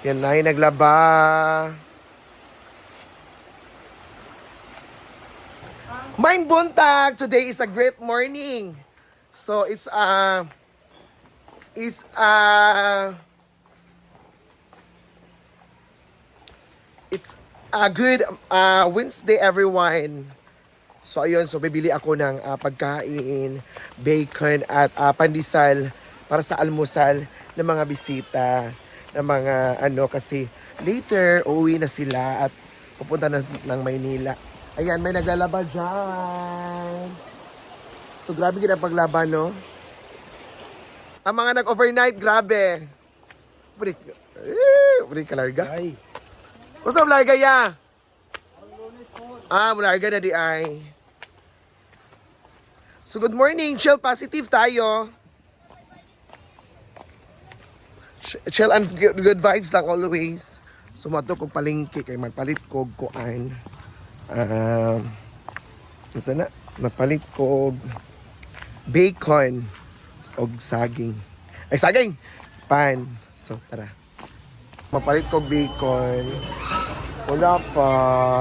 Yan na yung naglaba. Maing buntag! Today is a great morning. So it's a good Wednesday everyone. So ayun, so bibili ako ng pagkain, bacon at pandesal para sa almusal ng mga bisita, ng mga kasi later uuwi na sila at pupunta na ng Maynila. Ayan, may naglalaba dyan. So grabe gina paglaban, no? Ang mga nag-overnight, grabe. Buri ka larga? Ay, Gusto mo larga ya? Larga na di ay. So good morning, chill positive tayo. Chill and good vibes lang always. Sumato kog palengke kay magpalit kog kuan. Sana magpalit kog bacon og saging. Ay saging, pan. So tara. Magpalit kog bacon. Wala pa.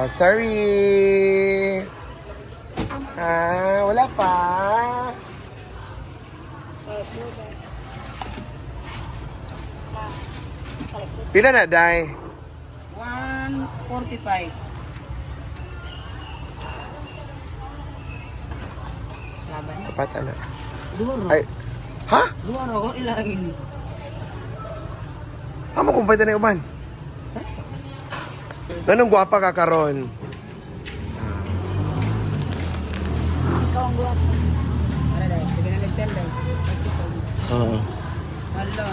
Sorry. Wala pa. Pila na, Day? 145. Laban. Apat na. Duro. Ay, ha? Duro, ilangin. Amo kung pwede na uban. Ganong gwapa ka karon. Ikaw ang guwapo. Para dahil, sige na nagtend dahil. Episode. Oo. Hala.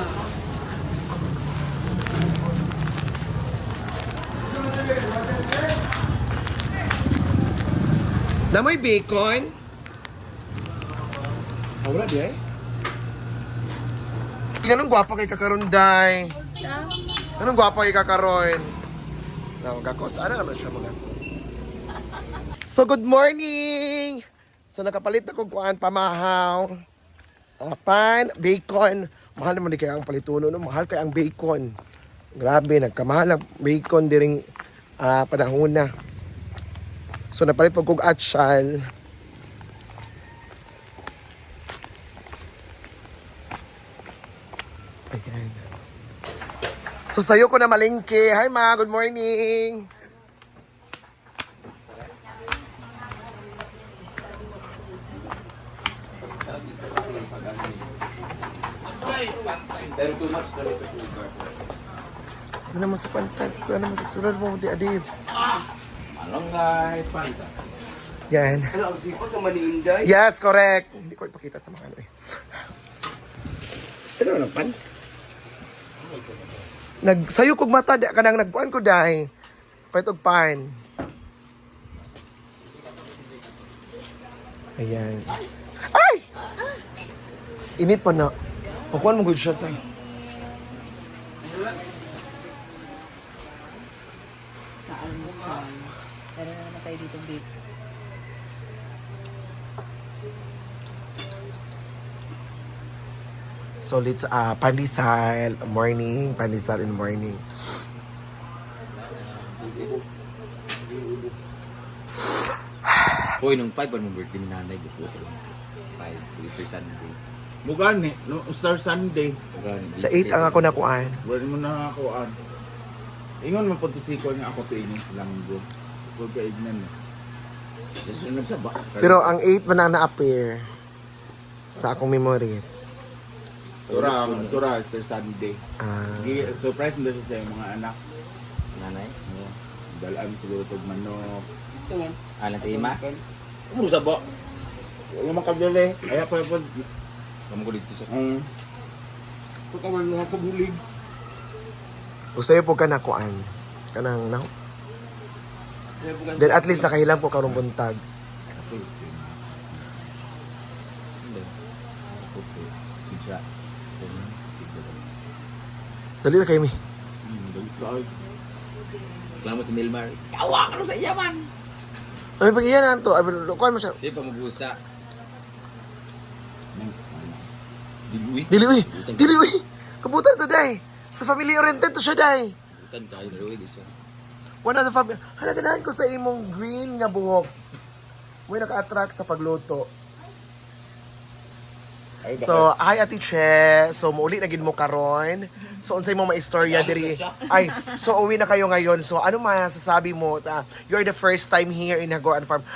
Namoy bacon? Wala di eh. Ganong gwapa kay kakaron, Day. Ganong gwapa kay kakaron. Magakos. Ano naman siya magakos? So, good morning! So, nakapalit na kong kuhaan pamahaw. Pan, bacon. Mahal naman di kaya ang palituno. No? Mahal kaya ang bacon. Grabe, nagkamahal ang bacon diring panahon na. So, napalit po kong atsyal. Ayan. So, sayo ko na malingki. Hi, ma. Good morning. Ito naman sa pansan. Ito naman sa sulod mo. Di adib. malunggay, pansa. Yan. Ano, ang sipag ka maniinday? Yes, correct. Hindi ko ipakita sa mga ano eh. Ito naman, pan? Nagsayo kog mata. Di ka nang nagpuan ko dahi. Paitog pan. Ayan. Ay! Init pa na. Pagkuhan mo good siya sa... Sa almusal. Pero na tayo dito beef. So, it's pandesal morning. Pandesal in morning. Hoy, nung 5 ano birthday ni nanay, buko 5, Easter Sunday. Mugani, no, Star Sunday. Sa 8 ang ako nakuan. Wala mo na ako an. Ingon man puntusiko niya ako tuingin lang bro. Huwag ka ignan eh. Sinunod sa ba? Pero ang 8 man na na-appear sa akong memories. Tura, Star Sunday. Ah, Surprise mo siya sa iyong mga anak. Nanay? No? Dalaan siguro itong manok. Alang tayo ima? Ano sa ba? Huwag makadali. Ayaw pa po. Kamu ko dito sa... Pagkawal na kabulig. usayo po ka nakuan. Kanang na. Then at least nakahilang po karong buntag. Hindi. Okay. Siya. Dali na kayo mi. Reklamo si Milmar. Kawa ka sa iyaman! Ay pag iyan to, ay kuan mo siya. Siya pamagusa. Diluwi. Dili uy. Dili uy. Kabutan to day. Sa family oriented to siya, day. Ikan kayo, naluwi di siya. One of the family. Hala, ganahan ko sa imong green nga buhok. May naka-attract sa pagluto. Ay, So, hi Ate Che. So, muuli na gid mo karon. So, unsay mo maistorya diri? Ay, so uwi na kayo ngayon. So, ano masasabi mo? You're the first time here in Hinaguan Farm.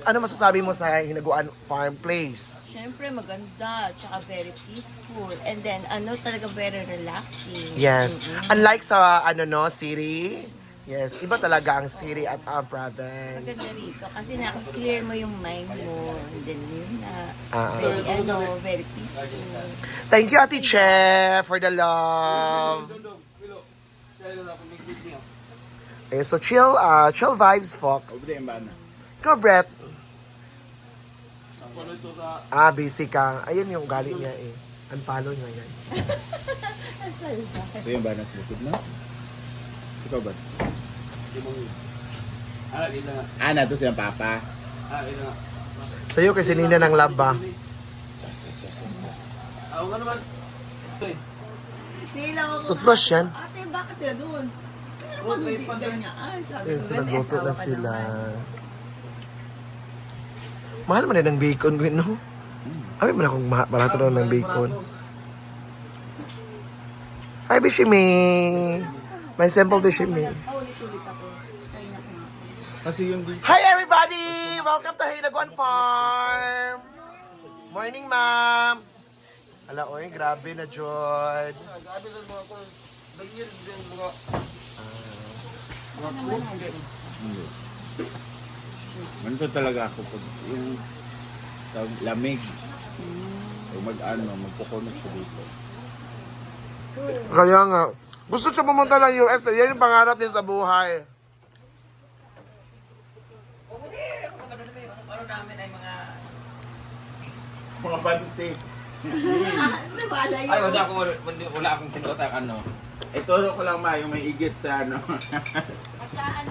Ano masasabi mo sa Hinaguan Farm Place? Siyempre maganda, tsaka very peaceful. And then, talaga very relaxing. Yes. Unlike sa city. Yes, iba talaga ang city at ang Maganda province. rito kasi nakiklear mo yung mind mo. And then, yun na. Ah. Very peaceful. Thank you Ate Che for the love. Okay, so chill vibes, Fox. Obre yung bana. Ikaw, Brett. Busy ka. Ayun yung galit niya eh. Unfollow niya yan. Ito yung bana sa bukid, no? Ikaw ba? Ana, ito siyang papa. Sa'yo kasi nina ng love ba? Nila ako. Toothbrush yan. Ate, bakit yan doon? Pero pag hindi ganyan, sabi Ayun, ko, so may nagluto asawa na ka sila. naman. Mahal man din ng bacon, Gwen, no? Ay, man akong barato na ng bacon. Hi, Bishimi! My simple Bishimi. Ulit-ulit ako. Ay, naku. Kasi yung di... Hi, everybody! Welcome to Hinaguan Farm! Morning, ma'am! Ala, oy, grabe na, Jod. Ganito talaga ako pag yung lamig. O magpukunot ko dito. Kaya nga, gusto siya pumunta ng US. Yan yung pangarap niya sa buhay. Mga bante. Ay, wala akong sinuot ang ano. Ituro ko lang ma, yung may igit sa ano. At saka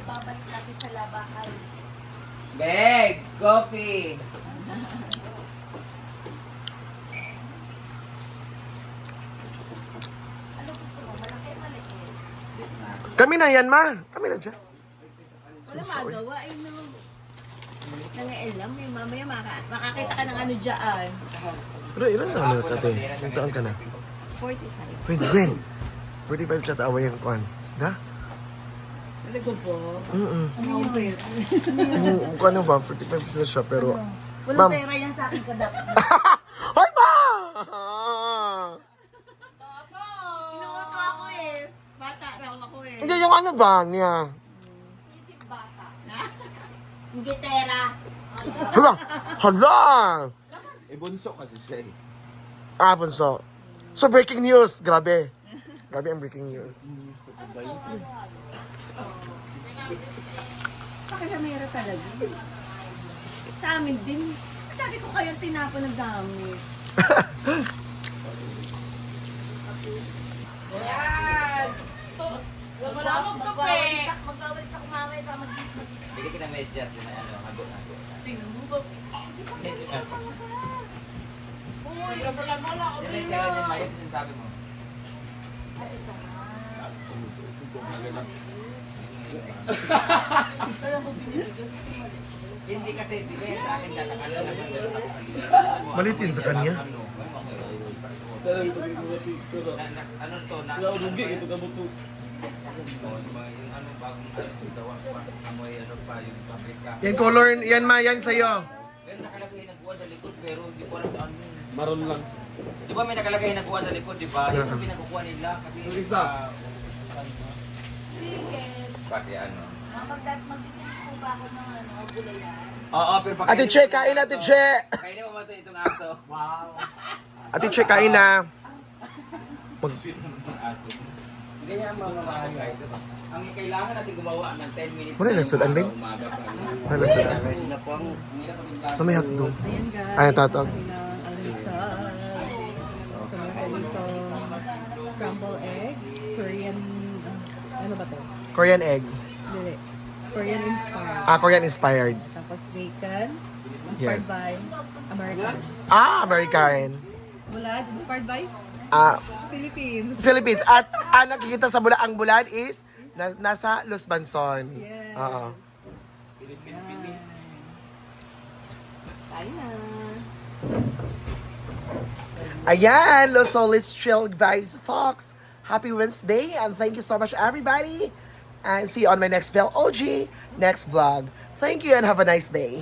babalik natin sa labahan. Beg! Coffee! Kami na yan, ma. Kami na dyan. Wala magawa, no. Nangailam, may mamaya makakita ka ng ano dyan. Pero ilan na ulit ate? Ilang taon ka na? 45. Wait, Gwen. 45 chat away yung kwan. Da? Ano ko po? Mm-mm. Kung ano ba, 45 na siya, pero... Walang Ma'am. pera yan sa akin kadak. Hoy, ma! Inuuto ako eh. Bata raw ako eh. Hindi yung ano ba niya? Isip bata. Hindi tera. Hala! Hala! Bunso kasi siya eh. Punso. So, breaking news. Grabe. Grabe ang breaking news. Pakilamera talaga. Sa amin din. Sabi ko kayo tinapon ng dami. Magkawal sa kumamay sa Bigyan kita medyas. Yung may ano, hago na. Medyas. Yung may tira niyan, Maya, yung sinasabi mo. Hindi kasi bigay sa akin data ka lang naman meron ako kanina. Malitin sa kanya? Ano to? Ito ka buto. Yung ano bagong gawa pa. Amoy ano pa yung paprika. Yan color, yan ma, yan sa'yo. Pero nakalagay nagkuha sa likod pero hindi ko alam saan yun. Maroon lang. Di ba may nakalagay nagkuha sa likod, di ba? Yun yung pinakukuha nila kasi sa... Sige. Pati ano. Magbigyan ko ba ako ng gulayan? Oo, pero pag... Ate Che, kain Ate Che! Kainin mo ba ito itong aso? Ate Che, kain na. Ang kailangan natin gumawa ng 10 minutes. Muna na sudan, babe? Umaga pa. Ano ba sila? May hotdog. Ay, tatog. So, meron dito scrambled egg, Korean, ano ba to? Korean egg. Dili. Korean inspired. Korean inspired. Tapos bacon, inspired Yes. by American. American. Wala, inspired by? Philippines. Philippines. At ang nakikita sa ang bulan is nasa Los Banson. Yes. Oo. Tayo na. Ayan, Los Solis Chill Vibes Fox. Happy Wednesday and thank you so much everybody. And see you on my next OG, next vlog. Thank you and have a nice day.